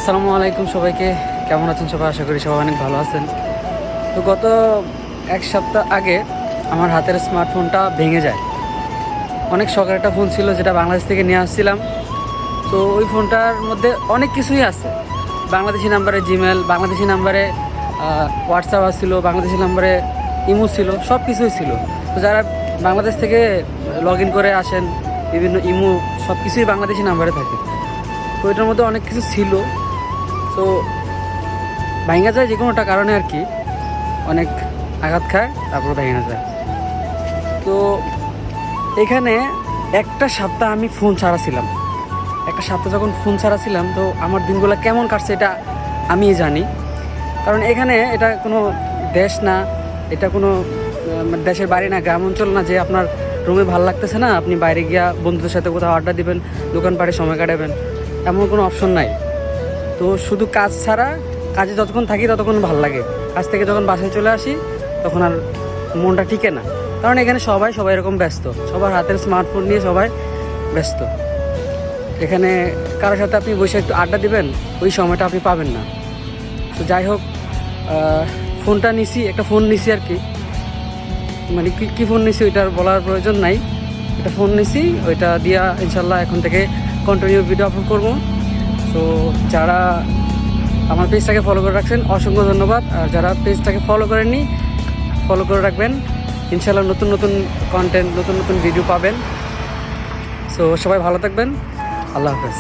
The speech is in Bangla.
আসসালামু আলাইকুম সবাইকে, কেমন আছেন সবাই? আশা করি সবাই অনেক ভালো আছেন। তো গত এক সপ্তাহ আগে আমার হাতের স্মার্টফোনটা ভেঙে যায়। অনেক শখের একটা ফোন ছিল, যেটা বাংলাদেশ থেকে নিয়ে আসছিলাম। তো ওই ফোনটার মধ্যে অনেক কিছুই আছে। বাংলাদেশি নাম্বারে জিমেল, বাংলাদেশি নাম্বারে হোয়াটসঅ্যাপ ছিল, বাংলাদেশি নাম্বারে ইমো ছিল, সব কিছুই ছিল। তো যারা বাংলাদেশ থেকে লগ ইন করে আসেন, বিভিন্ন ইমো সব কিছুই বাংলাদেশি নাম্বারে থাকে। তো এটার মধ্যে অনেক কিছু ছিল। তো ভেঙে যায় যে কোনোটা কারণে আর কি, অনেক আঘাত খায়, তারপর ভেঙে যায়। তো এখানে একটা সপ্তাহ আমি ফোন ছাড়া ছিলাম। একটা সপ্তাহ যখন ফোন ছাড়া ছিলাম, তো আমার দিনগুলো কেমন কাটছে এটা আমি জানি। কারণ এখানে এটা কোনো দেশ না, এটা কোনো দেশের বাড়ি না, গ্রাম অঞ্চল না যে আপনার রুমে ভালো লাগতেছে না, আপনি বাইরে গিয়া বন্ধুদের সাথে কোথাও আড্ডা দিবেন, দোকানপাটে সময় কাটাবেন, এমন কোনো অপশন নাই। তো শুধু কাজ ছাড়া, কাজে যতক্ষণ থাকি ততক্ষণ ভালো লাগে, কাজ থেকে যখন বাসায় চলে আসি তখন আর মনটা টিকে না। কারণ এখানে সবাই এরকম ব্যস্ত, সবার হাতের স্মার্টফোন নিয়ে সবাই ব্যস্ত। এখানে কারোর সাথে আপনি বসে একটু আড্ডা দিবেন, ওই সময়টা আপনি পাবেন না। তো যাই হোক, ফোনটা নিছি, একটা ফোন নিছি আর কি। মানে কী ফোন নিছি ওইটার বলার প্রয়োজন নাই। একটা ফোন নিছি, ওইটা দিয়া ইনশাল্লাহ এখন থেকে কন্টিনিউ ভিডিও আপলোড করবো। তো যারা আমার পেজটাকে ফলো করে রাখছেন অসংখ্য ধন্যবাদ। আর যারা পেজটাকে ফলো করেননি, ফলো করে রাখবেন। ইনশাল্লাহ নতুন নতুন কন্টেন্ট, নতুন নতুন ভিডিও পাবেন। সো সবাই ভালো থাকবেন। আল্লাহ হাফেজ।